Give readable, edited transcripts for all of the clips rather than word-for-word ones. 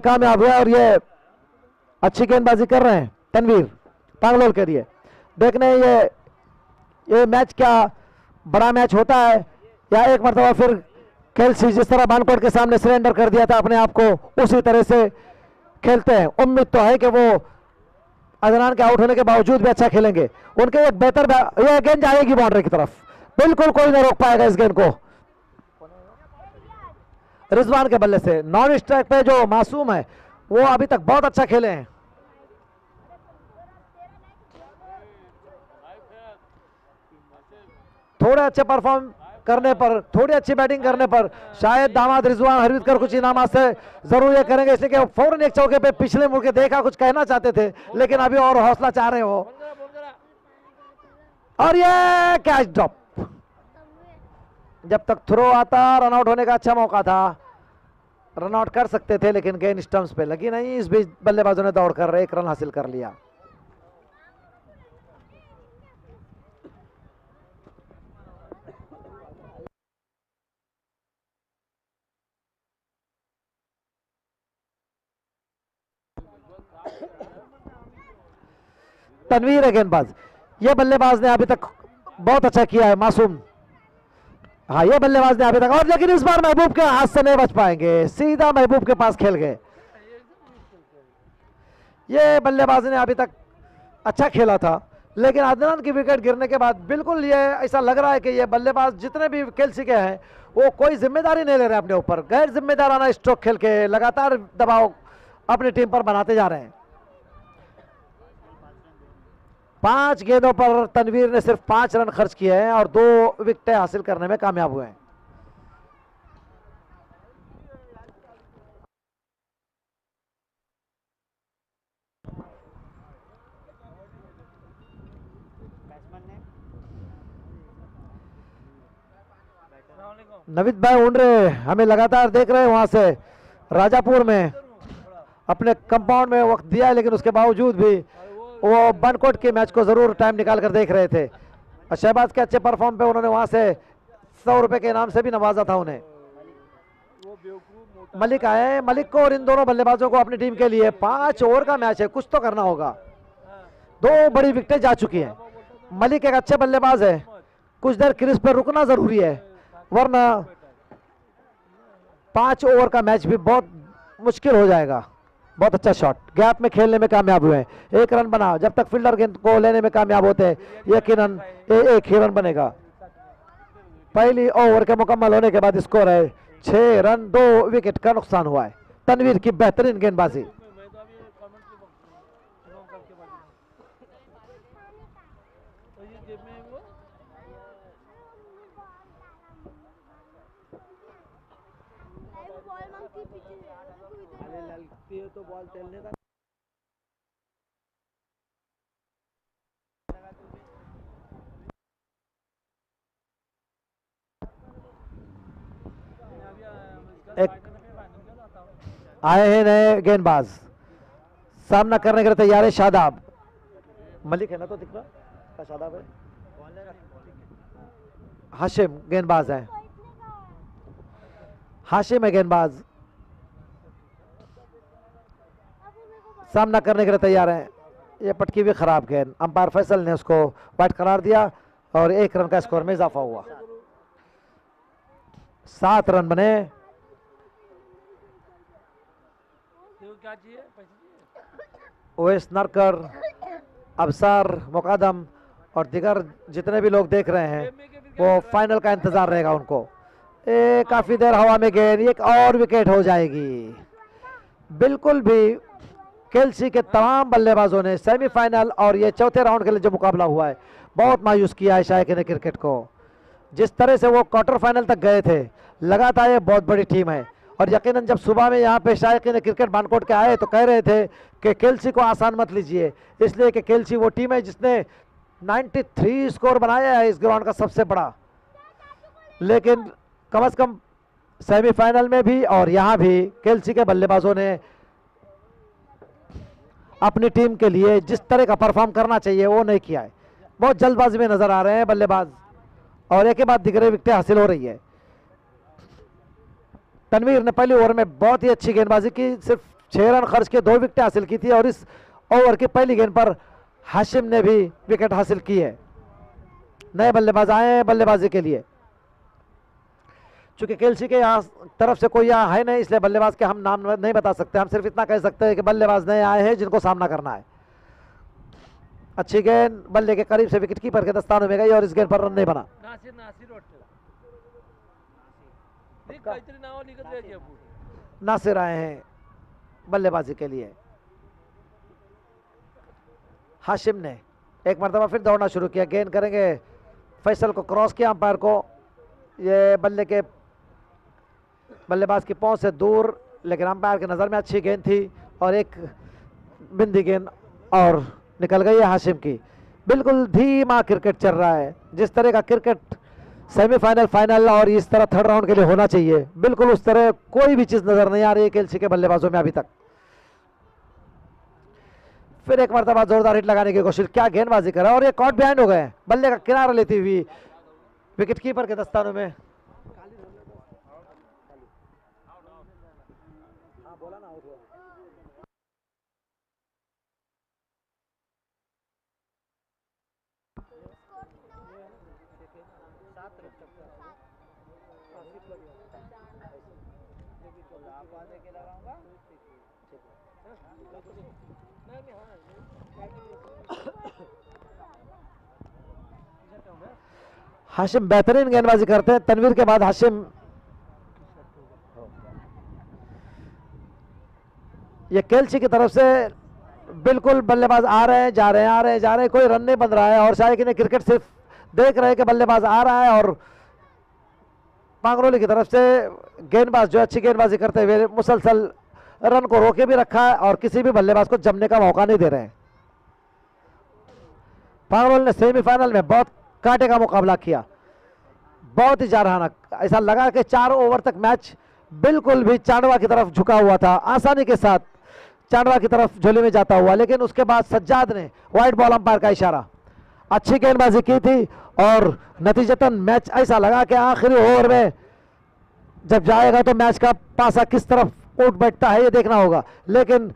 कामयाब हुआ और ये अच्छी गेंदबाजी कर रहे हैं तनवीर पांगलोल के लिए। देखने ये मैच क्या बड़ा मैच होता है या एक मरतबा फिर केल्सी जिस तरह बानकोट के सामने सरेंडर कर दिया था अपने आप को उसी तरह से खेलते हैं। उम्मीद तो है कि वो अदनान के आउट होने के बावजूद भी अच्छा खेलेंगे। उनके एक बेहतर ये गेंद जाएगी बाउंड्री की तरफ, बिल्कुल कोई नहीं रोक पाएगा इस गेंद को। रिजवान के बल्ले से नॉन स्ट्राइक पे जो मासूम है वो अभी तक बहुत अच्छा खेले हैं। थोड़े अच्छे परफॉर्म करने पर, थोड़ी अच्छी बैटिंग करने पर शायद दामाद रिजवान हरवितकर कुछ इनामात से जरूर ये करेंगे, इसलिए कि फौरन एक चौके पे पिछले मुड़ के देखा, कुछ कहना चाहते थे लेकिन अभी और हौसला चाह रहे हो। और ये कैच ड्रॉप, जब तक थ्रो आता रन आउट होने का अच्छा मौका था, रन आउट कर सकते थे लेकिन गेंद स्टंप्स पे लगी नहीं। इस बीच बल्लेबाजों ने दौड़ कर 1 रन हासिल कर लिया। तनवीर है गेंदबाज, ये बल्लेबाज ने अभी तक बहुत अच्छा किया है मासूम। हाँ ये बल्लेबाज ने अभी तक, और लेकिन इस बार महबूब के हाथ से नहीं बच पाएंगे, सीधा महबूब के पास खेल गए। ये बल्लेबाज ने अभी तक अच्छा खेला था लेकिन अदनान की विकेट गिरने के बाद बिल्कुल ये ऐसा लग रहा है कि ये बल्लेबाज जितने भी केल्सी के हैं वो कोई जिम्मेदारी नहीं ले रहे अपने ऊपर, गैर जिम्मेदाराना स्ट्रोक खेल के लगातार दबाव अपनी टीम पर बनाते जा रहे हैं। 5 गेंदों पर तनवीर ने सिर्फ 5 रन खर्च किए हैं और 2 विकेटें हासिल करने में कामयाब हुए हैं। नवीद भाई उंडरे हमें लगातार देख रहे हैं वहां से राजापुर में, अपने कंपाउंड में वक्त दिया है लेकिन उसके बावजूद भी वो बनकोट के मैच को जरूर टाइम निकाल कर देख रहे थे। और शहबाज के अच्छे परफॉर्म पे उन्होंने वहां से 100 रुपए के इनाम से भी नवाजा था उन्हें। मलिक आए, मलिक को और इन दोनों बल्लेबाजों को अपनी टीम के लिए 5 ओवर का मैच है, कुछ तो करना होगा। 2 बड़ी विकेटें जा चुकी हैं। मलिक एक अच्छे बल्लेबाज है, कुछ देर क्रीज पर रुकना जरूरी है वरना 5 ओवर का मैच भी बहुत मुश्किल हो जाएगा। बहुत अच्छा शॉट, गैप में खेलने में कामयाब हुए। 1 रन बना, जब तक फील्डर गेंद को लेने में कामयाब होते हैं यकीनन 1 ही रन बनेगा। पहली ओवर के मुकम्मल होने के बाद स्कोर है 6 रन, 2 विकेट का नुकसान हुआ है। तनवीर की बेहतरीन गेंदबाजी। तो बॉल चलने का एक आए हैं नए गेंदबाज, सामना करने के लिए तैयार है शादाब। मलिक है ना, तो दिख रहा शादाब है। हाशिम गेंदबाज है, हाशिम है गेंदबाज, सामना करने के लिए तैयार है। ये पटकी भी खराब गेंद, अंपायर फैसल ने उसको वाइड करार दिया और 1 रन का स्कोर में इजाफा हुआ। 7 रन बने। ओएस नरकर, अबसार मुकादम और दिगर जितने भी लोग देख रहे हैं वो फाइनल का इंतजार रहेगा उनको। काफी देर हवा में गेंद, एक और विकेट हो जाएगी। बिल्कुल भी केल्सी के तमाम बल्लेबाजों ने सेमीफाइनल और ये चौथे राउंड के लिए जो मुकाबला हुआ है बहुत मायूस किया है शायकीन क्रिकेट को। जिस तरह से वो क्वार्टर फाइनल तक गए थे, लगा था ये बहुत बड़ी टीम है। और यकीनन जब सुबह में यहाँ पे शायकीन क्रिकेट बानकोट के आए तो कह रहे थे कि केल्सी को आसान मत लीजिए, इसलिए कि केल्सी वो टीम है जिसने 93 स्कोर बनाया है इस ग्राउंड का सबसे बड़ा। लेकिन कम से कम सेमीफाइनल में भी और यहाँ भी केल्सी के बल्लेबाजों ने अपनी टीम के लिए जिस तरह का परफॉर्म करना चाहिए वो नहीं किया है। बहुत जल्दबाजी में नजर आ रहे हैं बल्लेबाज और एक के बाद दिगरे विकेटें हासिल हो रही है। तनवीर ने पहली ओवर में बहुत ही अच्छी गेंदबाजी की, सिर्फ 6 रन खर्च के 2 विकेट हासिल की थी और इस ओवर की पहली गेंद पर हाशिम ने भी विकेट हासिल की है। नए बल्लेबाज आए हैं बल्लेबाजी के लिए। चूंकि केएलसी के यहाँ तरफ से कोई यहाँ है नहीं, इसलिए बल्लेबाज के हम नाम नहीं बता सकते। हम सिर्फ इतना कह सकते हैं कि बल्लेबाज नए आए हैं जिनको सामना करना है। अच्छी गेंद बल्ले के करीब से विकेट कीपर के दस्तानों में गई और इस गेंद पर रन नहीं बना। नासिर आए हैं बल्लेबाजी के लिए। हाशिम ने एक मरतबा फिर दौड़ना शुरू किया। गेंद करेंगे, फैसल को क्रॉस किया अंपायर को। ये बल्लेबाज की पहुंच से दूर, लेकिन अंपायर की नज़र में अच्छी गेंद थी और एक बिंदी गेंद और निकल गई है हाशिम की। बिल्कुल धीमा क्रिकेट चल रहा है। जिस तरह का क्रिकेट सेमीफाइनल, फाइनल और इस तरह थर्ड राउंड के लिए होना चाहिए, बिल्कुल उस तरह कोई भी चीज नजर नहीं आ रही है केएलसी के बल्लेबाजों में अभी तक। फिर एक मरतबा जोरदार हिट लगाने की कोशिश, क्या गेंदबाजी करा और ये कॉट बिहाइंड हो गए। बल्ले का किनारा लेती हुई विकेट कीपर के दस्तानों में। हाशिम बेहतरीन गेंदबाजी करते हैं। तनवीर के बाद हाशिम, ये केएलसी की तरफ से बिल्कुल बल्लेबाज आ रहे हैं, जा रहे हैं, आ रहे हैं, जा रहे हैं, कोई रन नहीं बन रहा है और शायद कि क्रिकेट सिर्फ देख रहे हैं कि बल्लेबाज आ रहा है और पांगरोली की तरफ से गेंदबाज जो अच्छी गेंदबाजी करते हुए मुसलसल रन को रोके भी रखा है और किसी भी बल्लेबाज को जमने का मौका नहीं दे रहे हैं। पांगरोल ने सेमीफाइनल में बहुत कांटे का मुकाबला किया, बहुत ही जारहाना। ऐसा लगा कि 4 ओवर तक मैच बिल्कुल भी चांडवा की तरफ झुका हुआ था, आसानी के साथ चांडवा की तरफ झोली में जाता हुआ। लेकिन उसके बाद सज्जाद ने वाइट बॉल अंपायर का इशारा, अच्छी गेंदबाजी की थी और नतीजतन मैच ऐसा लगा कि आखिरी ओवर में जब जाएगा तो मैच का पासा किस तरफ उठ बैठता है ये देखना होगा। लेकिन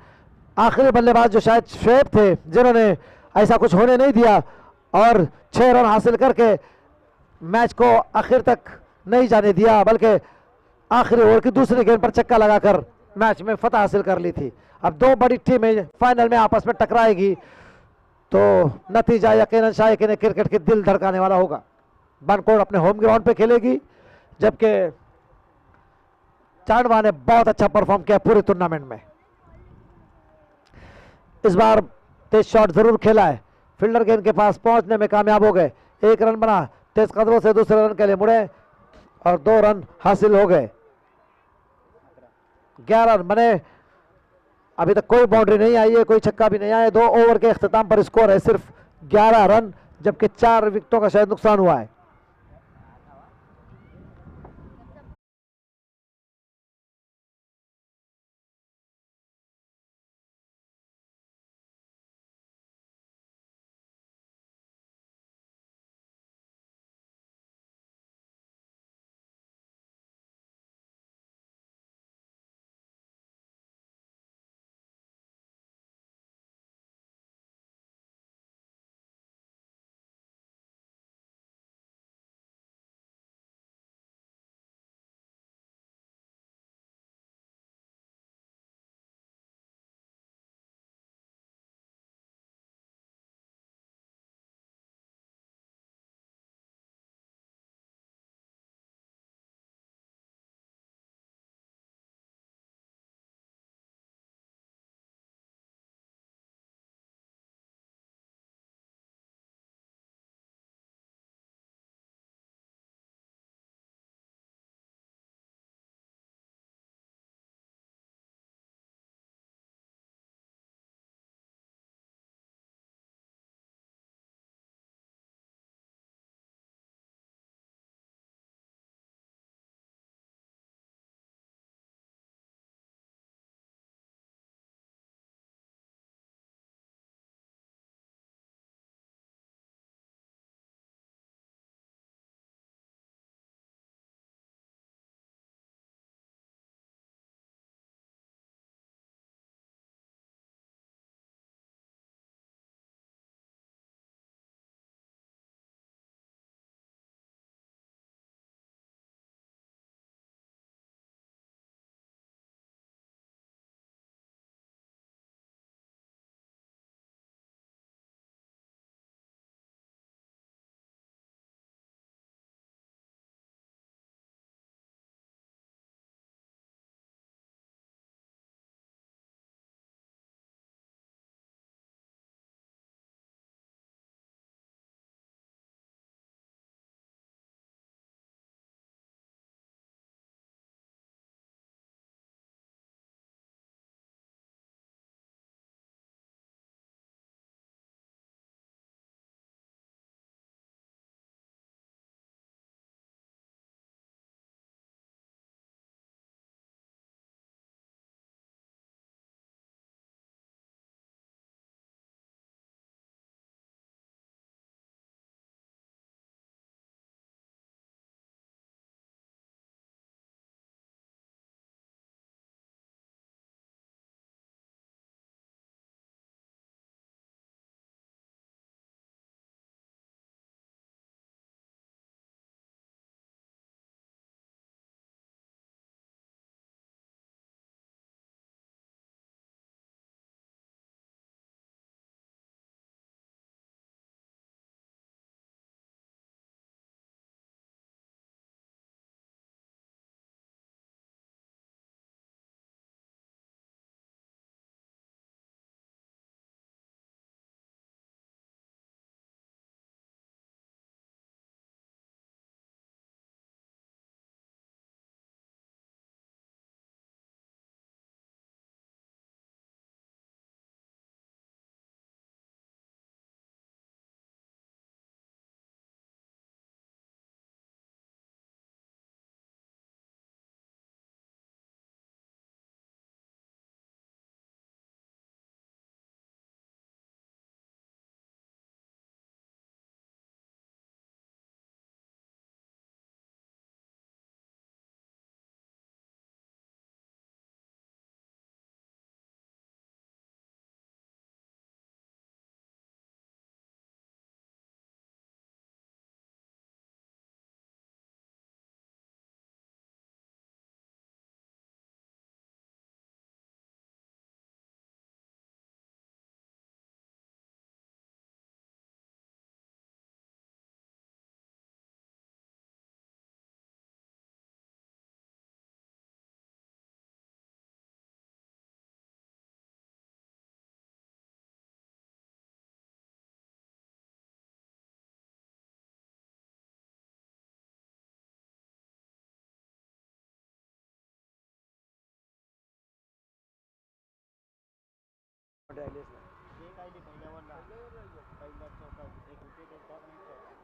आखिरी बल्लेबाज जो शायद शुएब थे, जिन्होंने ऐसा कुछ होने नहीं दिया और 6 रन हासिल करके मैच को आखिर तक नहीं जाने दिया, बल्कि आखिरी ओवर की दूसरी गेंद पर चक्का लगाकर मैच में फतह हासिल कर ली थी। अब 2 बड़ी टीमें फाइनल में आपस में टकराएगी तो नतीजा यकीनन शायद क्रिकेट के दिल धड़काने वाला होगा। बनकोड़ अपने होम ग्राउंड पे खेलेगी, जबकि चांडवा ने बहुत अच्छा परफॉर्म किया पूरे टूर्नामेंट में। इस बार तेज शॉट जरूर खेला है, फील्डर गेंद के पास पहुंचने में कामयाब हो गए। 1 रन बना, तेज कदमों से दूसरे रन के लिए मुड़े और 2 रन हासिल हो गए। 11 रन बने, अभी तक कोई बाउंड्री नहीं आई है, कोई छक्का भी नहीं आया। 2 ओवर के इख्तिताम पर स्कोर है सिर्फ 11 रन, जबकि 4 विकेटों का शायद नुकसान हुआ है।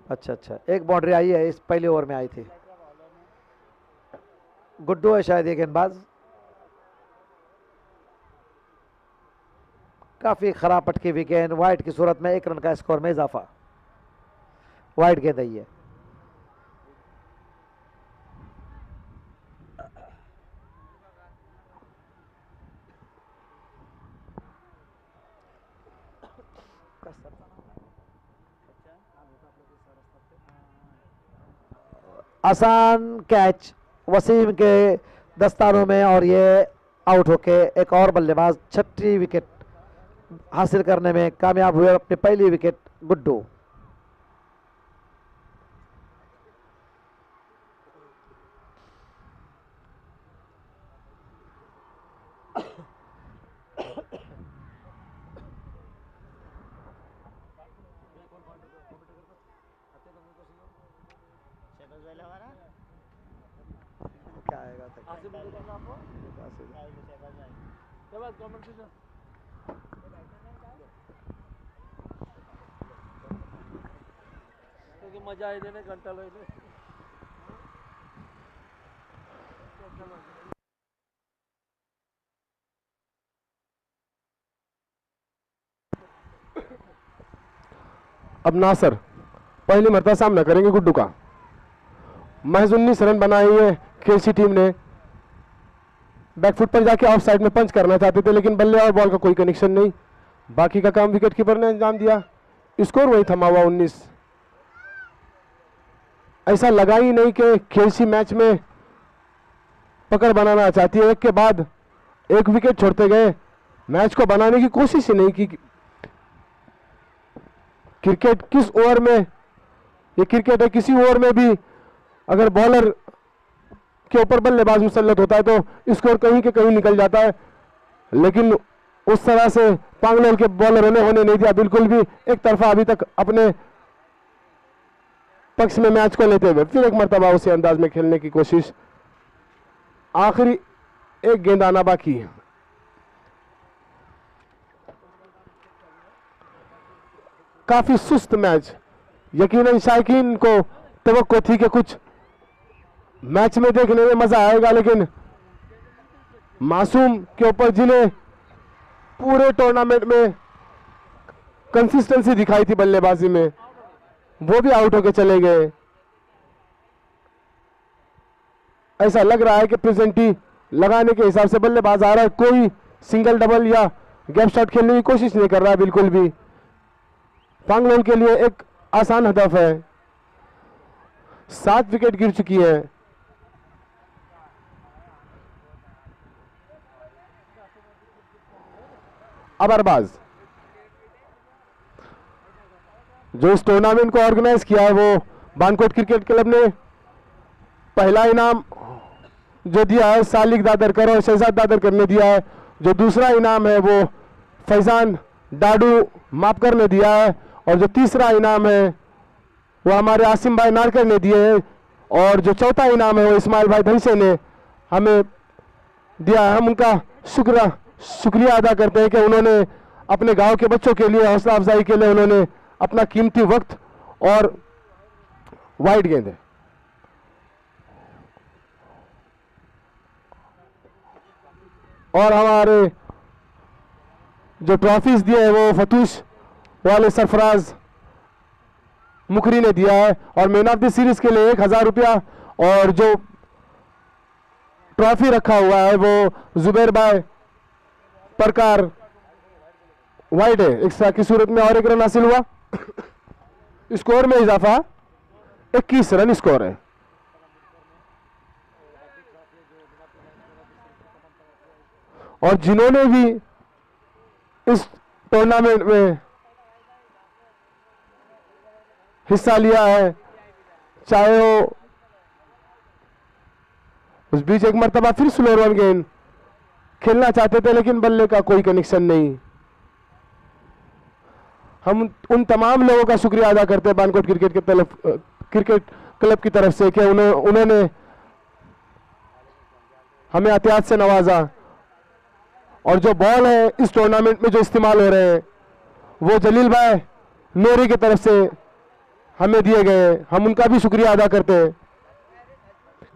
अच्छा अच्छा, एक बाउंड्री आई है, इस पहले ओवर में आई थी। गुड्डू है शायद ये गेंदबाज। काफी खराब पटकी हुई गेंद, वाइड की सूरत में 1 रन का स्कोर में इजाफा। वाइड गेंद आई है। आसान कैच वसीम के दस्तानों में, और ये आउट होके एक और बल्लेबाज 6ठी विकेट हासिल करने में कामयाब हुए, अपनी पहली विकेट गुड्डू। क्या आएगा मजा आई देने घंटा लगे। अब नासर पहली मरतबा सामना करेंगे गुड्डू का। महज 19 रन बनाए है खेलसी टीम ने। बैकफुट पर जाके ऑफ साइड में पंच करना चाहते थे, लेकिन बल्ले और बॉल का कोई कनेक्शन नहीं। बाकी का काम विकेट कीपर ने अंजाम दिया। स्कोर वही थमा हुआ 19। ऐसा लगा ही नहीं कि खेलसी मैच में पकड़ बनाना चाहती है। एक के बाद एक विकेट छोड़ते गए, मैच को बनाने की कोशिश ही नहीं की। क्रिकेट किस ओवर में, ये क्रिकेट है, किसी ओवर में भी अगर बॉलर के ऊपर बल्लेबाज मुसल्लत होता है तो स्कोर कहीं के कहीं निकल जाता है। लेकिन उस तरह से पांगलोर के बॉलरों ने होने नहीं दिया बिल्कुल भी। एक तरफा अभी तक अपने पक्ष में मैच को लेते हुए फिर एक मरतबा उसी अंदाज में खेलने की कोशिश। आखिरी एक गेंद आना बाकी है। काफी सुस्त मैच। यकीनन शायकीन को तवक्को थी कि कुछ मैच में देखने में मजा आएगा, लेकिन मासूम के ऊपर जिन्हें पूरे टूर्नामेंट में कंसिस्टेंसी दिखाई थी बल्लेबाजी में, वो भी आउट होकर चले गए। ऐसा लग रहा है कि प्रेजेंटी लगाने के हिसाब से बल्लेबाज आ रहा है, कोई सिंगल डबल या गैप शॉट खेलने की कोशिश नहीं कर रहा है बिल्कुल भी। पांगलोर के लिए एक आसान हदफ है। 7 विकेट गिर चुकी है। अब अरबाज जो इस टूर्नामेंट को ऑर्गेनाइज किया है, वो बानकोट क्रिकेट क्लब ने पहला इनाम जो दिया है सालिक दादरकर और शहजाद दादरकर ने दिया है। जो दूसरा इनाम है वो फैजान डाडू मापकर ने दिया है, और जो तीसरा इनाम है वो हमारे आसिम भाई नारकर ने दिए हैं, और जो चौथा इनाम है वो इस्माइल भाई धनसे ने हमें दिया है। हम उनका शुक्रिया अदा करते हैं कि उन्होंने अपने गांव के बच्चों के लिए हौसला अफजाई के लिए उन्होंने अपना कीमती वक्त और वाइड गेंद है। और हमारे जो ट्रॉफीज दिए हैं वो फतूश वाले सरफराज मुखरी ने दिया है, और मैन ऑफ द सीरीज के लिए 1000 रुपया, और जो ट्रॉफी रखा हुआ है वो जुबैर भाई प्रकार वाइड है एक्स्ट्रा की सूरत में, और 1 रन हासिल हुआ। स्कोर में इजाफा 21 रन स्कोर है। और जिन्होंने भी इस टूर्नामेंट में हिस्सा लिया है, चाहे वो उस बीच एक मरतबा फिर स्लो रन गेंद खेलना चाहते थे, लेकिन बल्ले का कोई कनेक्शन नहीं। हम उन तमाम लोगों का शुक्रिया अदा करते हैं बानकोट क्रिकेट क्लब की तरफ से कि उन्होंने हमें एहतियात से नवाजा, और जो बॉल है इस टूर्नामेंट में जो इस्तेमाल हो रहे हैं वो जलील भाई नोरी की तरफ से हमें दिए गए, हम उनका भी शुक्रिया अदा करते हैं।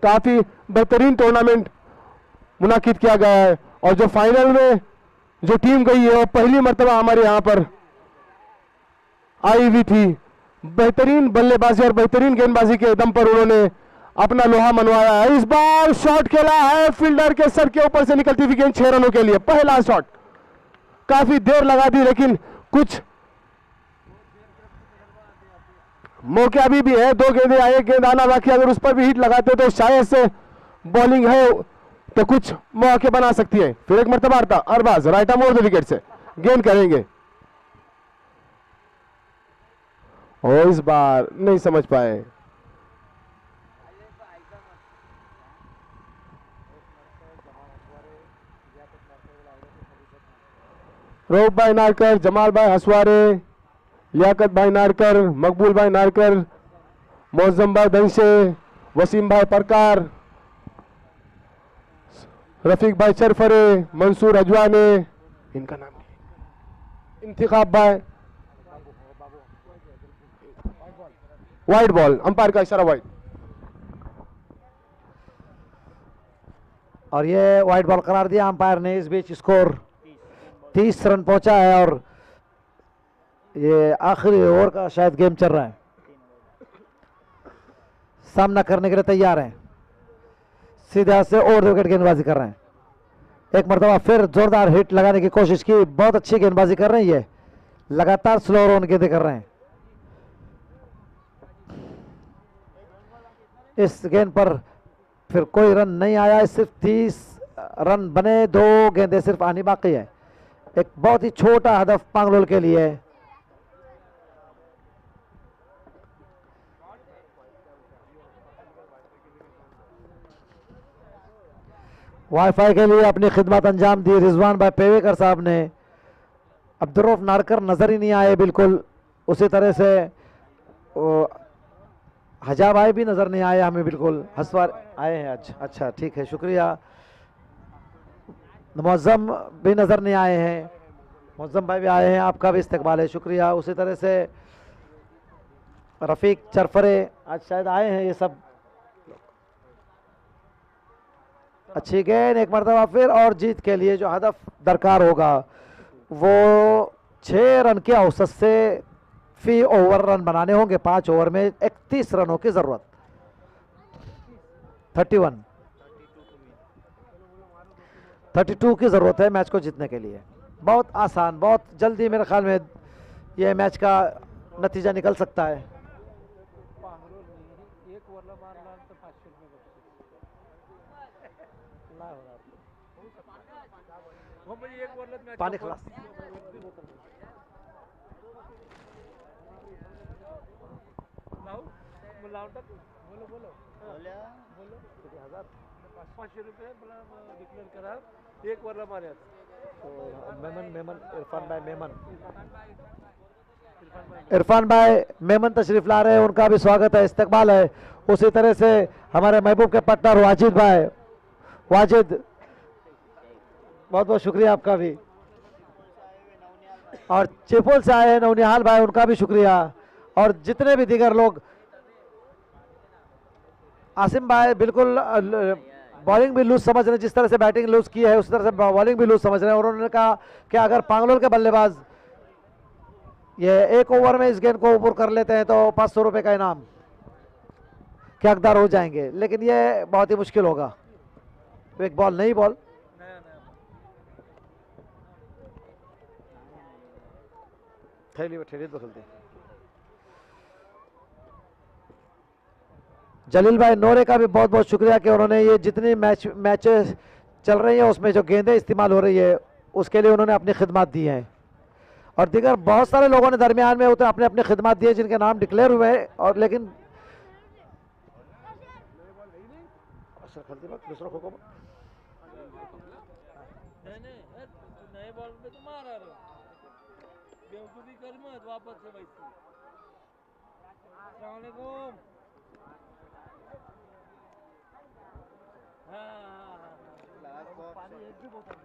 काफ़ी बेहतरीन टूर्नामेंट मुनाकिद किया गया है और जो फाइनल में जो टीम गई है वो पहली मर्तबा हमारे यहाँ पर आई हुई थी। बेहतरीन बल्लेबाजी और बेहतरीन गेंदबाजी के दम पर उन्होंने अपना लोहा मनवाया है। इस बार शॉट खेला है फील्डर के सर के ऊपर से निकलती हुई गेंद 6 रनों के लिए, पहला शॉट। काफी देर लगा दी लेकिन कुछ मौके अभी भी है, 2 गेंदें आए, गेंद आना बाकी, अगर उस पर भी हिट लगाते तो शायद से बॉलिंग है तो कुछ मौके बना सकती है। फिर एक मरतबा Arbaz right arm over the wicket से गेंद करेंगे और इस बार नहीं समझ पाए। रऊफ भाई नारकर, जमाल भाई हसवारे, लियाकत भाई नारकर, मकबूल भाई नारकर, मौजम भाई दंशे, वसीम भाई परकार, रफीक भाई चरफरे, मंसूर अजवाने, इनका नाम इंतखाब भाई, वाइड बॉल, अंपायर का इशारा वाइड। और ये वाइड बॉल करार दिया अंपायर ने। इस बीच स्कोर 30 रन पहुंचा है और ये आखिरी ओवर का शायद गेम चल रहा है। सामना करने के लिए तैयार हैं, सीधे हाथ से ओवर द विकेट गेंदबाजी कर रहे हैं। एक मरतबा फिर जोरदार हिट लगाने की कोशिश की, बहुत अच्छी गेंदबाजी कर रहे हैं ये, लगातार स्लो रन गेंदें कर रहे हैं। इस गेंद पर फिर कोई रन नहीं आया, सिर्फ 30 रन बने, 2 गेंदें सिर्फ आनी बाकी है। एक बहुत ही छोटा हदफ पांगलोल के लिए। वाईफाई के लिए अपनी खिदमत अंजाम दी रिजवान भाई पेवेकर साहब ने। अब्दुर्रऊफ नारकर नजर ही नहीं आए बिल्कुल, उसी तरह से हजा भाई भी नजर नहीं आए हमें बिल्कुल। हसवार आए हैं आज, अच्छा ठीक है शुक्रिया। मुअज्जम भी नजर नहीं आए हैं, मुअज्जम भाई भी आए हैं, आपका भी इस्तकबाल है, शुक्रिया। उसी तरह से रफीक चरफरे आज शायद आए हैं ये सब। अच्छी गेंद एक मरतबा फिर, और जीत के लिए जो हदफ दरकार होगा वो 6 रन के औसत से फी ओवर रन बनाने होंगे। 5 ओवर में 31 रनों की जरूरत, 32 की जरूरत है मैच को जीतने के लिए। बहुत आसान, बहुत जल्दी मेरे ख्याल में ये मैच का नतीजा निकल सकता है। पानी खलास इरफान भाई मेमन तशरीफ ला रहे हैं, उनका भी स्वागत है, इस्तकबाल है। उसी तरह से हमारे महबूब के पार्टनर वाजिद भाई, वाजिद बहुत बहुत शुक्रिया आपका भी। और चेपोल से आए हैं नौनिहाल भाई, उनका भी शुक्रिया। और जितने भी दीगर लोग, आसिम भाई बिल्कुल बॉलिंग भी लूज समझ रहे हैं, जिस तरह से बैटिंग लूज की है उस तरह से बॉलिंग भी लूज समझ रहे हैं। और उन्होंने कहा कि अगर पांगलोल के बल्लेबाज ये 1 ओवर में इस गेंद को ऊपर कर लेते हैं तो 500 रुपए का इनाम के हकदार हो जाएंगे, लेकिन ये बहुत ही मुश्किल होगा। एक बॉल नहीं, बॉल जलील भाई नोरे का भी बहुत बहुत शुक्रिया कि उन्होंने ये जितनी मैचेस चल रही है उसमें जो गेंदें इस्तेमाल हो रही है उसके लिए उन्होंने अपनी खिदमत दी है। और दीगर बहुत सारे लोगों ने दरमियान में उतर अपने अपने खिदमत दिए जिनके नाम डिक्लेयर हुए हैं, और लेकिन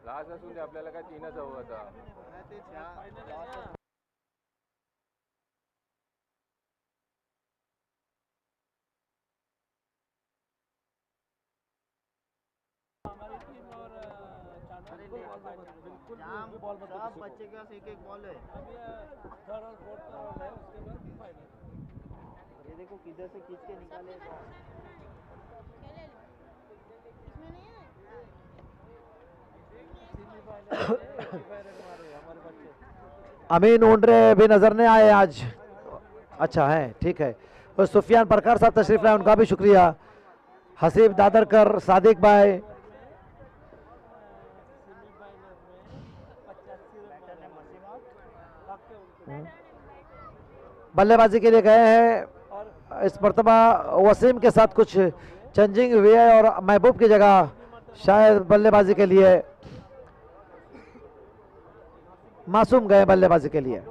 लास्ट असून ते आपल्याला काय 3च हवं होतं. हमारी टीम और सब बच्चे के पास एक एक बॉल है। अभी थर्ड और फोर्थ राउंड है, उसके बाद फाइनल. ये देखो किधर से खींच के निकाले हमारे बच्चे. अमीन ऊंडरे भी नजर नहीं आए आज. अच्छा है, ठीक है. और सुफियान परकार साहब तशरीफ लाए, उनका भी शुक्रिया. हसीब दादरकर, सादिक भाई, बल्लेबाजी के लिए गए हैं. इस मरतबा वसीम के साथ कुछ चेंजिंग हुई है और महबूब की जगह शायद बल्लेबाजी के लिए मासूम गए बल्लेबाजी के लिए.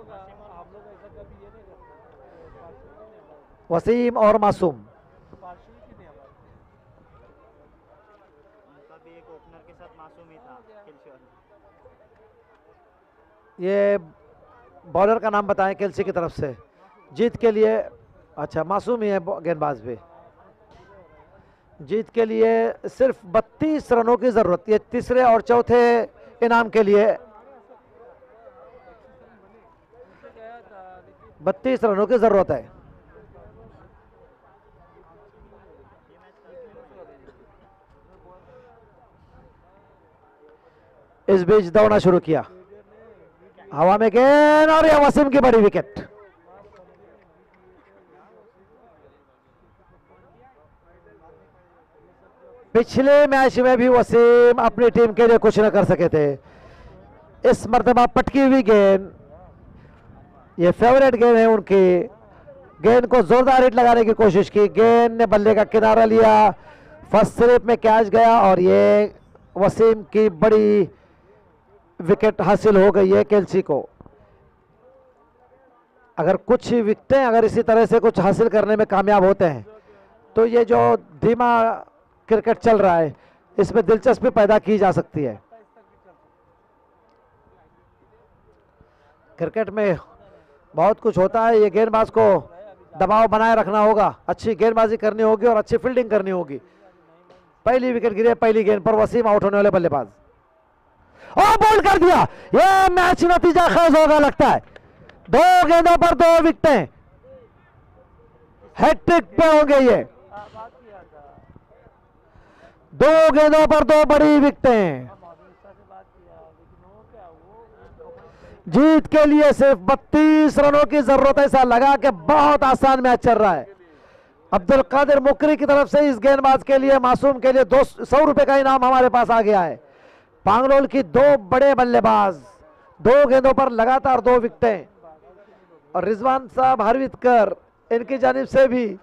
वसीम और मासूम. उनका भी एक ओपनर के साथ मासूम ही था खिलची वाला। ये बॉलर का नाम बताएं केल्सी की तरफ से. जीत के लिए, अच्छा मासूम ही है गेंदबाज भी. जीत के लिए सिर्फ 32 रनों की जरूरत. ये तीसरे और चौथे इनाम के लिए 32 रनों की जरूरत है. इस बीच दौड़ना शुरू किया, हवा में गेंद और यह वसीम की बड़ी विकेट. पिछले मैच में भी वसीम अपनी टीम के लिए कुछ न कर सके थे. इस मर्तबा पटकी हुई गेंद, ये फेवरेट गेंद है उनकी. गेंद को जोरदार हिट लगाने की कोशिश की, गेंद ने बल्ले का किनारा लिया, फर्स्ट स्लिप में कैच गया और ये वसीम की बड़ी विकेट हासिल हो गई है केल्सी को. अगर कुछ विकेटें अगर इसी तरह से कुछ हासिल करने में कामयाब होते हैं तो ये जो धीमा क्रिकेट चल रहा है इसमें दिलचस्पी पैदा की जा सकती है. क्रिकेट में बहुत कुछ होता है. ये गेंदबाज को दबाव बनाए रखना होगा, अच्छी गेंदबाजी करनी होगी और अच्छी फील्डिंग करनी होगी. पहली विकेट गिरी है पहली गेंद पर. वसीम आउट होने वाले बल्लेबाज. और बॉल कर दिया. यह मैच नतीजा खेज होगा लगता है. 2 गेंदों पर 2 विकेटें. हैट्रिक पे होंगे ये. 2 गेंदों पर 2 बड़ी विकेटें. जीत के लिए सिर्फ 32 रनों की जरूरत है. ऐसा लगा कि बहुत आसान मैच चल रहा है. अब्दुल कादिर मुकरी की तरफ से इस गेंदबाज के लिए, मासूम के लिए 200 रुपए का इनाम हमारे पास आ गया है. पांगलोल की 2 बड़े बल्लेबाज, 2 गेंदों पर लगातार 2 विकेटें. और रिजवान साहब हरवितकर, इनकी जानिब से भी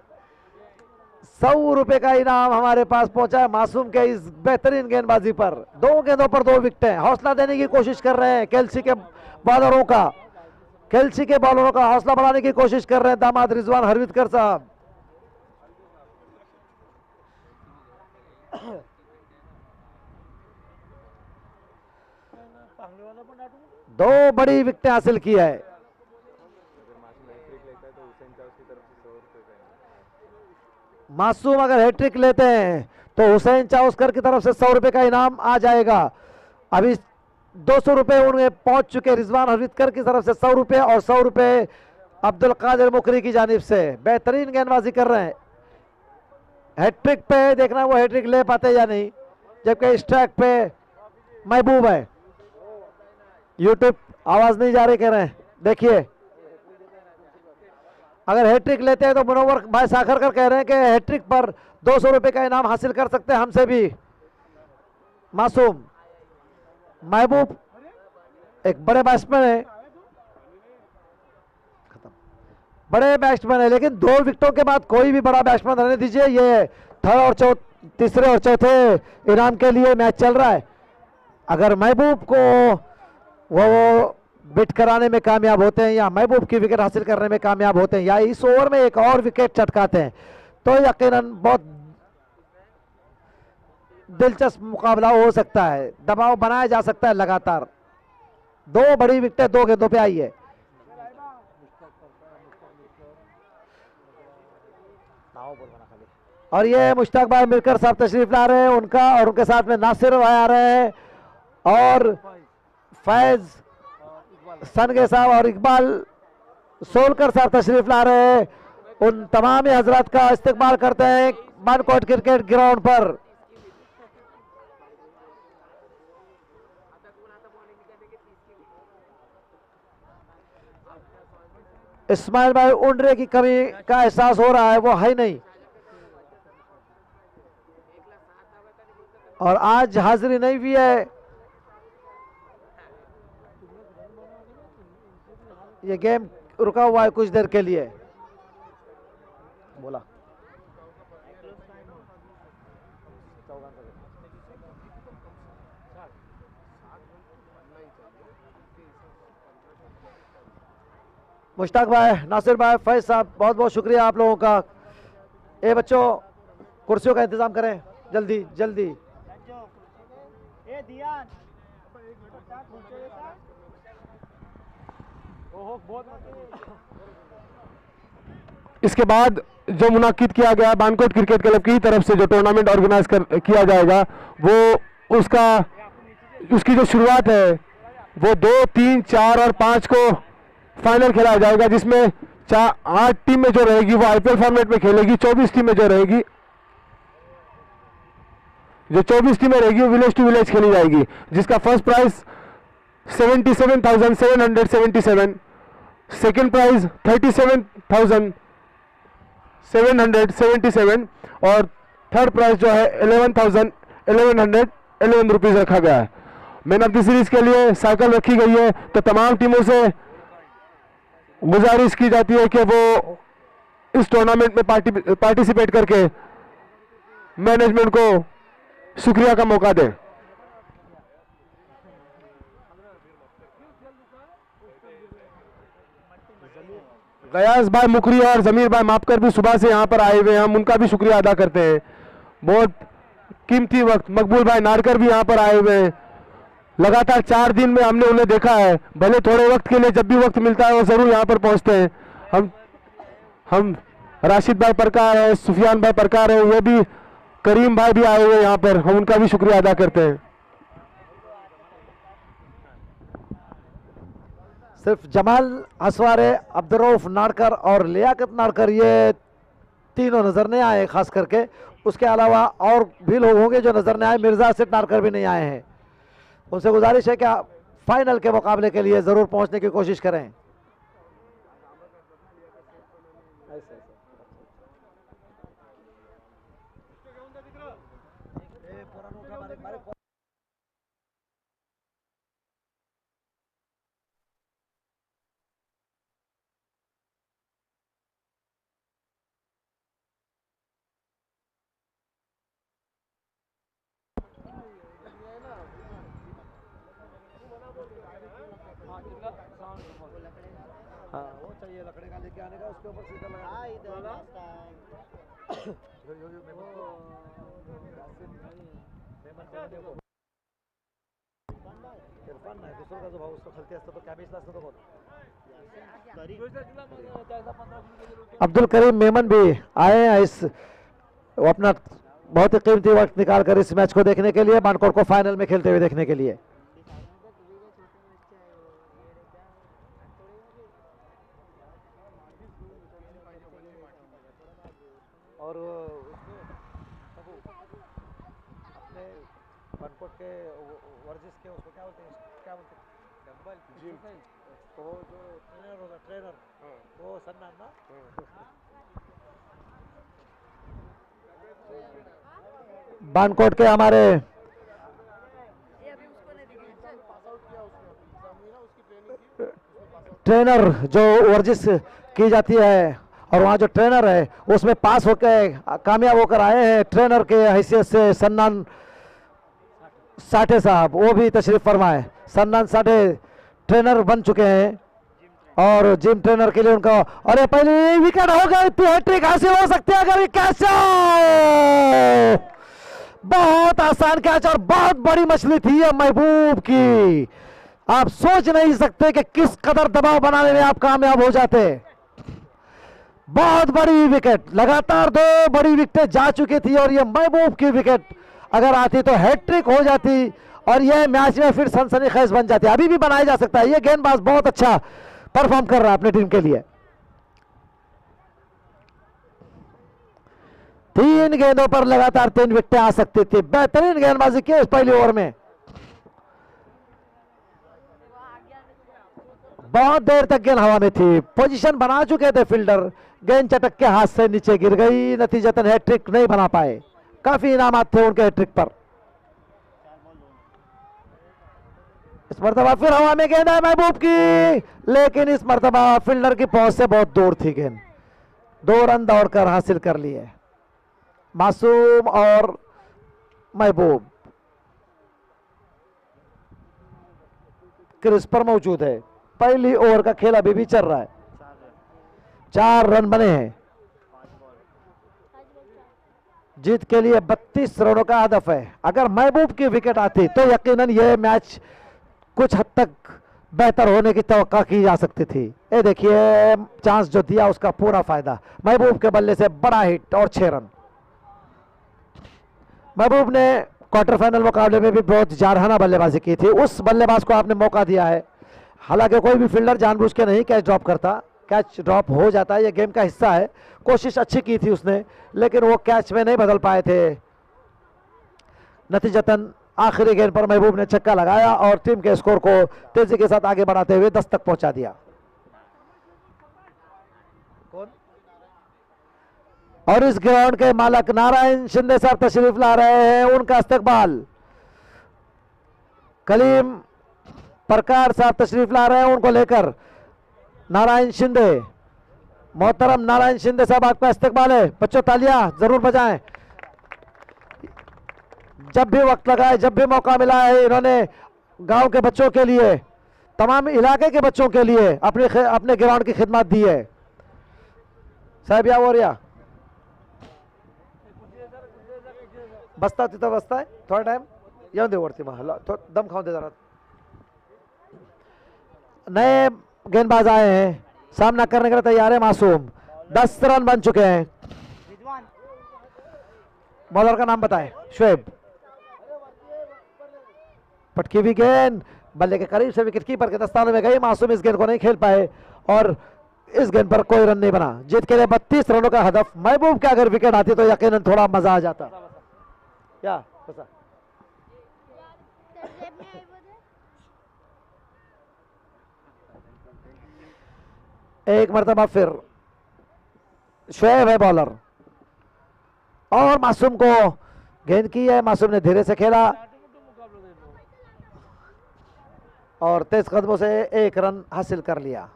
100 रुपए का इनाम हमारे पास पहुंचा है मासूम के इस बेहतरीन गेंदबाजी पर. 2 गेंदों पर 2 विकेटें. हौसला देने की कोशिश कर रहे हैं केल्सी के बॉलरों का. केल्सी के बॉलरों का हौसला बढ़ाने की कोशिश कर रहे हैं दामाद रिजवान हरवितकर साहब. दो बड़ी विकेटें हासिल की है. मासूम अगर हैट्रिक लेते हैं तो हुसैन चाउस्कर की तरफ से 100 रुपए का इनाम आ जाएगा. अभी 200 रुपए उन्हें पहुंच चुके. रिजवान हरवितकर की तरफ से 100 रुपए और 100 रुपए अब्दुल कादिर मुकरी की जानिब से. बेहतरीन गेंदबाजी कर रहे हैं. हैट्रिक पे देखना वो हैट्रिक ले पाते या नहीं, जबकि स्ट्राइक पे महबूब है. यूट्यूब आवाज नहीं जा रही कह रहे हैं. देखिए अगर हैट्रिक लेते हैं तो मुनव्वर भाई साखरकर कह रहे हैं कि हैट्रिक पर 200 रुपए का इनाम हासिल कर सकते हैं हमसे भी. मासूम, महबूब एक बड़े बैट्समैन है, बड़े बैट्समैन है, लेकिन 2 विकेटों के बाद कोई भी बड़ा बैट्समैन रहने दीजिए. ये थर्ड और तीसरे और चौथे इनाम के लिए मैच चल रहा है. अगर महबूब को वो बिट कराने में कामयाब होते हैं या महबूब की विकेट हासिल करने में कामयाब होते हैं या इस ओवर में एक और विकेट चटकाते हैं तो यकीनन बहुत दिलचस्प मुकाबला हो सकता है, दबाव बनाया जा सकता है लगातार। 2 बड़ी विकेटें 2 गेंदों पे आई है। और ये मुश्ताक भाई मिलकर साहब तशरीफ ला रहे हैं, उनका और उनके साथ में नासिर भाई आ रहे हैं और फैज सनगे साहब और इकबाल सोलकर साहब तशरीफ ला रहे हैं। उन तमाम हजरात का इस्तकबाल करते हैं बानकोट क्रिकेट ग्राउंड पर। इस्माइल भाई उंडरे की कमी का एहसास हो रहा है, वो है नहीं और आज हाजिरी नहीं भी है। ये गेम रुका हुआ है कुछ देर के लिए। बोला मुश्ताक भाई, नासिर भाई, फैज साहब, बहुत बहुत शुक्रिया आप लोगों का। ए बच्चों, कुर्सियों का इंतजाम करें जल्दी जल्दी। इसके बाद जो मुनाकिद किया गया बानकोट क्रिकेट क्लब की तरफ से जो टूर्नामेंट ऑर्गेनाइज किया जाएगा, वो उसकी जो शुरुआत है वो 2, 3, 4 और 5 को फाइनल खेला जाएगा, जिसमें 8 टीमें जो रहेगी वो आईपीएल फॉर्मेट में खेलेगी। 24 टीमें जो रहेगी, जो 24 टीमें रहेगी वो विलेज टू विलेज खेली जाएगी, जिसका फर्स्ट प्राइज 77,777, सेकेंड प्राइज 37,777 और थर्ड प्राइज जो है 11,111 रुपीज रखा गया है। मैन ऑफ द सीरीज के लिए साइकिल रखी गई है। तो तमाम टीमों से गुजारिश की जाती है कि वो इस टूर्नामेंट में पार्टिसिपेट करके मैनेजमेंट को शुक्रिया का मौका दें। गयास भाई मुकरी और जमीर भाई मापकर भी सुबह से यहाँ पर आए हुए हैं, हम उनका भी शुक्रिया अदा करते हैं। बहुत कीमती वक्त मकबूल भाई नारकर भी यहाँ पर आए हुए हैं। लगातार 4 दिन में हमने उन्हें देखा है, भले थोड़े वक्त के लिए, जब भी वक्त मिलता है वो जरूर यहाँ पर पहुँचते हैं। हम राशिद भाई परकार है, सुफियान भाई परकार है, ये भी, करीम भाई भी आए हुए यहाँ पर, हम उनका भी शुक्रिया अदा करते हैं। सिर्फ जमाल हसवारे, अब्दुर्रऊफ नाड़कर और लियाकत नाड़कर ये तीनों नजर नहीं आए खास करके। उसके अलावा और भी लोग होंगे जो नजर नहीं आए। मिर्जा सिट नाड़कर भी नहीं आए हैं। उनसे गुजारिश है कि आप फाइनल के मुकाबले के लिए जरूर पहुंचने की कोशिश करें। हाँ वो चाहिए लकड़ी का लेके आने का, उसके ऊपर सीधा लगा। हाँ इधर रास्ता है। इरफान नाही दुसरं का जो भाऊ उसको खलती असतं तो कॅबेजला असतं तो कोण? अब्दुल करीम मेमन भी आए हैं वो अपना बहुत ही कीमती वक्त निकाल कर इस मैच को देखने के लिए, बानकोट को फाइनल में खेलते हुए देखने के लिए। और अपने बानकोट के वर्जिश के उसको क्या बोलते हैं डंबल जिम, तो जो ट्रेनर होगा ट्रेनर वो सन्नान ना। बानकोट के हमारे ट्रेनर जो वर्जिश की जाती है और वहाँ जो ट्रेनर है उसमें पास होकर कामयाब होकर आए हैं ट्रेनर के हैसियत से सन्नान साठे साहब, वो भी तशरीफ फरमाए। सन्नान साठे ट्रेनर बन चुके हैं और जिम ट्रेनर के लिए उनका, अरे पहले विकेट हो गई तो हैट्रिक हासिल हो सकती है अगर कैसे बहुत आसान कैच और बहुत बड़ी मछली थी ये महबूब की। आप सोच नहीं सकते कि किस कदर दबाव बनाने में आप कामयाब हो जाते। बहुत बड़ी विकेट, लगातार 2 बड़ी विकेटें जा चुकी थी और ये महबूब की विकेट अगर आती तो हैट्रिक हो जाती और ये मैच में फिर सनसनीखेज बन जाती। अभी भी बनाया जा सकता है। ये गेंदबाज बहुत अच्छा परफॉर्म कर रहा है अपनी टीम के लिए। 3 गेंदों पर लगातार 3 विकेटें आ सकती थी। बेहतरीन गेंदबाजी की इस पहली ओवर में। बहुत देर तक गेंद हवा में थी, पोजीशन बना चुके थे फील्डर, गेंद चटक के हाथ से नीचे गिर गई, नतीजतन हैट्रिक नहीं बना पाए। काफी इनामात थे उनके हैट्रिक पर। इस मर्तबा फिर हवा में गेंद है महबूब की, लेकिन इस मर्तबा फील्डर की पहुंच से बहुत दूर थी गेंद। 2 रन दौड़कर हासिल कर लिए मासूम और महबूब। क्रीज पर मौजूद है। पहली ओवर का खेल अभी भी चल रहा है। 4 रन बने हैं। जीत के लिए 32 रनों का हदफ है। अगर महबूब की विकेट आती तो यकीनन यह मैच कुछ हद तक बेहतर होने की तवक्का की जा सकती थी। ये देखिए चांस जो दिया उसका पूरा फायदा। महबूब के बल्ले से बड़ा हिट और 6 रन। महबूब ने क्वार्टर फाइनल मुकाबले में भी बहुत जारहाना बल्लेबाजी की थी। उस बल्लेबाज को आपने मौका दिया है। हालांकि कोई भी फील्डर जानबूझ के नहीं कैच ड्रॉप करता, कैच ड्रॉप हो जाता है, ये गेम का हिस्सा है। कोशिश अच्छी की थी उसने, लेकिन वो कैच में नहीं बदल पाए थे। नतीजतन आखिरी गेंद पर महबूब ने छक्का लगाया और टीम के स्कोर को तेजी के साथ आगे बढ़ाते हुए 10 तक पहुंचा दिया। और इस ग्राउंड के मालक नारायण शिंदे साहब तशरीफ ला रहे हैं। उनका इस्तकबाल कलीम प्रकार साहब तशरीफ ला रहे हैं, उनको लेकर नारायण शिंदे। मोहतरम नारायण शिंदे साहब आपका इस्तकबाल है। बच्चों तालियां जरूर बजाएं। जब भी वक्त लगाए, जब भी मौका मिला है, इन्होंने गांव के बच्चों के लिए, तमाम इलाके के बच्चों के लिए अपने ग्राउंड की खिदमत दी है। साहब या वोरिया बसता तिथं बसताय थोड़ा टाइम येऊन दे वरती मला दम खाऊन दे जरा। नए गेंदबाज आए हैं, सामना करने के लिए तैयार है मासूम। 10 रन बन चुके हैं। बॉलर का नाम बताएं। शुएब। पटकी हुई गेंद बल्ले के करीब से विकेट कीपर के दस्ताने में गई। मासूम इस गेंद को नहीं खेल पाए और इस गेंद पर कोई रन नहीं बना। जीत के लिए 32 रनों का हदफ। महबूब के अगर विकेट आती तो यकीनन थोड़ा मजा आ जाता। क्या बसा? एक मरतबा फिर शुएब है बॉलर और मासूम को गेंद की है। मासूम ने धीरे से खेला और तेज कदमों से 1 रन हासिल कर लिया।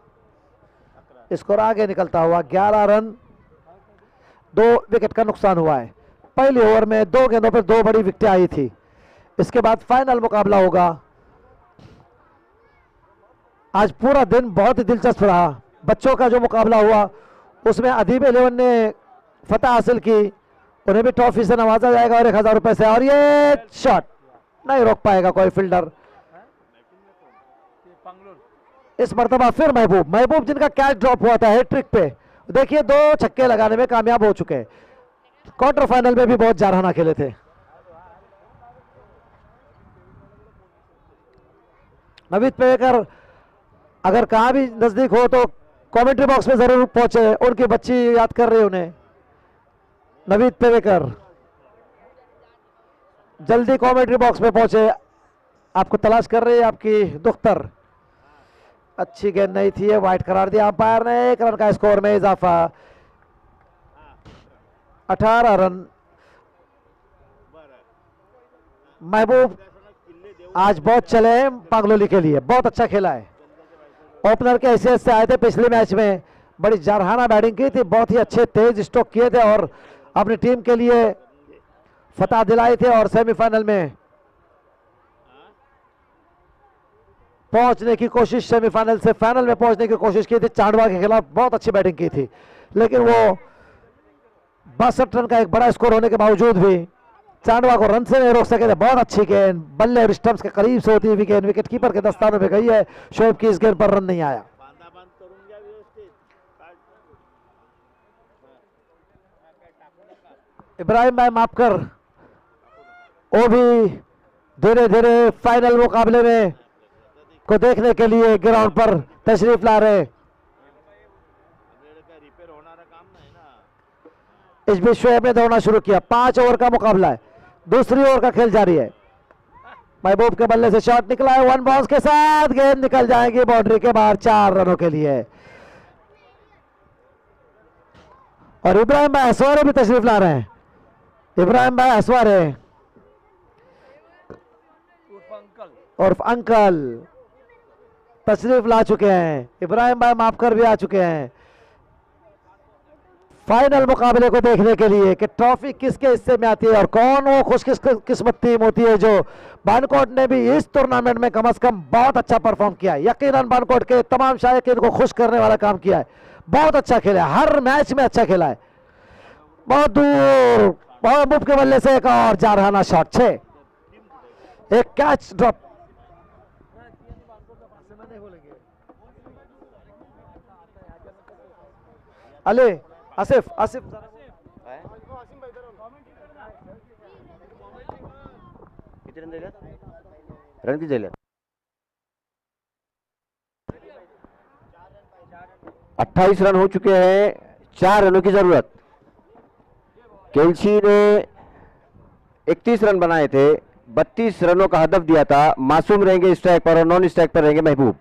स्कोर आगे निकलता हुआ 11 रन। 2 विकेट का नुकसान हुआ है। पहली ओवर में 2 गेंदों पर 2 बड़ी विकेटें आई थी। इसके बाद फाइनल मुकाबला होगा। आज पूरा दिन बहुत ही दिलचस्प रहा। बच्चों का जो मुकाबला हुआ उसमें अदीब 11 ने फतह हासिल की। उन्हें भी ट्रॉफी से नवाजा जाएगा और 1000 रुपए से। और ये शॉट नहीं रोक पाएगा कोई फील्डर। इस मर्तबा फिर महबूब जिनका कैच ड्रॉप हुआ था हैट्रिक पे, देखिए 2 छक्के लगाने में कामयाब हो चुके हैं। क्वार्टर फाइनल में भी बहुत जारहाना खेले थे। नवीद पेवेकर अगर कहां भी नजदीक हो तो कमेंट्री बॉक्स में जरूर पहुंचे। उनकी बच्ची याद कर रही है उन्हें। नवीद पेवेकर जल्दी कमेंट्री बॉक्स में पहुंचे, आपको तलाश कर रही है आपकी दुख्तर। अच्छी गेंद नहीं थी, वाइड करार दिया अंपायर ने। 1 रन का स्कोर में इजाफा। 18 रन। महबूब आज बहुत चले हैं पागलोली के लिए, बहुत अच्छा खेला है। ओपनर के हैसियत से आए थे पिछले मैच में, बड़ी जारहाना बैटिंग की थी, बहुत ही अच्छे तेज स्ट्रोक किए थे और अपनी टीम के लिए फतह दिलाई थे और सेमीफाइनल में पहुंचने की कोशिश, सेमीफाइनल से फाइनल में पहुंचने की कोशिश की थी। चांडवा के खिलाफ बहुत अच्छी बैटिंग की थी, लेकिन वो 62 रन का एक बड़ा स्कोर होने के बावजूद भी चांडवा को रन से नहीं रोक सके थे। बहुत अच्छी गेंद, बल्ले और स्टंप्स के करीब से होती हुई गेंद विकेट कीपर के दस्तानों में गई है। शोएब की इस गेंद पर रन नहीं आया। बांधा बांध करून घ्या व्यवस्थित इब्राहिम भाई माफ कर, वो भी धीरे धीरे फाइनल मुकाबले में को देखने के लिए ग्राउंड पर तशरीफ ला रहे। आपल्याकडे काय रिपेअर होणारं काम नाही ना। इस बीच शोएब ने दौड़ना शुरू किया। 5 ओवर का मुकाबला है, दूसरी ओवर का खेल जारी है। महबूब के बल्ले से शॉट निकला है, 1 बाउंस के साथ गेंद निकल जाएगी बाउंड्री के बाहर 4 रनों के लिए। और इब्राहिम भाई हसवारे भी तशरीफ ला रहे हैं। इब्राहिम भाई हसवारे उर्फ अंकल। और अंकल तशरीफ ला चुके हैं। इब्राहिम भाई माफकर भी आ चुके हैं फाइनल मुकाबले को देखने के लिए कि ट्रॉफी किसके हिस्से में आती है और कौन वो खुशकिस्मत टीम होती है जो बानकोट ने भी इस टूर्नामेंट में कम से कम बहुत अच्छा परफॉर्म किया है। यकीनन बानकोट के तमाम शायकीन को खुश करने वाला काम किया है। बहुत अच्छा खेला है, हर मैच में अच्छा खेला है। बहुत दूर महबूब के बल्ले से एक और जारहाना शॉट 6, एक कैच ड्रॉप। अली आसिफ आसिफ किती रन दिले? रन किती झाले? 28 रन हो चुके हैं, 4 रनों की जरूरत। केल्सी ने 31 रन बनाए थे, 32 रनों का हदफ दिया था। मासूम रहेंगे स्ट्राइक पर और नॉन स्ट्राइक पर रहेंगे महबूब।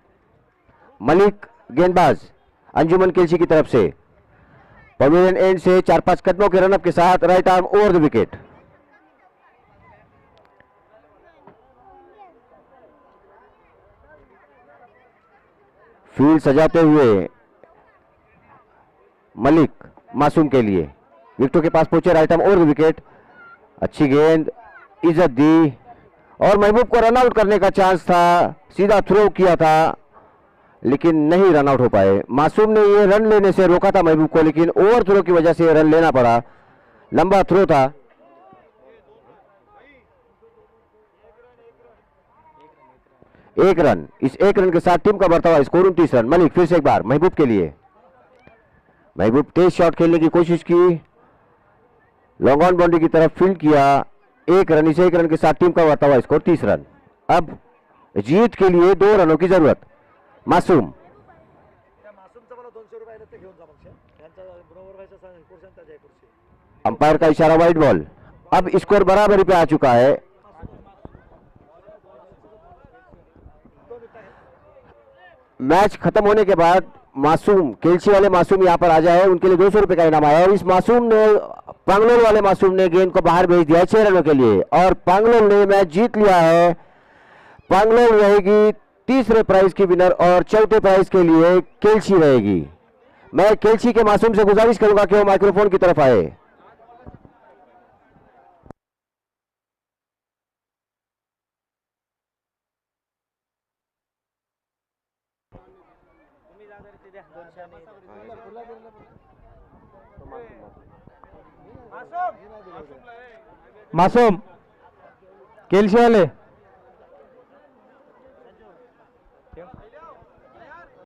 मलिक गेंदबाज अंजुमन केल्सी की तरफ से पवेलियन एंड से 4-5 कदमों के रनअप के साथ right arm over the wicket. Field सजाते हुए मलिक मासूम के लिए विकेटों के पास पहुंचे, right arm over the wicket. अच्छी गेंद, इज्जत दी और महबूब को रन आउट करने का चांस था, सीधा थ्रो किया था लेकिन नहीं रन आउट हो पाए। मासूम ने ये रन लेने से रोका था महबूब को, लेकिन ओवर थ्रो की वजह से रन लेना पड़ा। लंबा थ्रो था। एक रन, इस एक रन के साथ टीम का बढ़ता हुआ स्कोर 29 रन। मलिक फिर से एक बार महबूब के लिए। महबूब तेज शॉट खेलने की कोशिश की, लॉन्ग ऑन बाउंड्री की तरफ फील्ड किया। एक रन, इस एक रन के साथ टीम का बढ़ता हुआ स्कोर 30 रन। अब जीत के लिए 2 रनों की जरूरत। मासूम अंपायर का इशारा, वाइड बॉल। अब स्कोर बराबरी पे आ चुका है। मैच खत्म होने के बाद मासूम, केल्सी वाले मासूम यहां पर आ जाए, उनके लिए 200 रुपए का इनाम आया। और इस मासूम ने, पांगलोर वाले मासूम ने गेंद को बाहर भेज दिया 6 रनों के लिए और पांगलोर ने मैच जीत लिया है। पांगलोर रहेगी तीसरे प्राइज की विनर और चौथे प्राइज के लिए केल्सी रहेगी। मैं केल्सी के मासूम से गुजारिश करूंगा कि वो माइक्रोफोन की तरफ आए। मासूम केल्सी वाले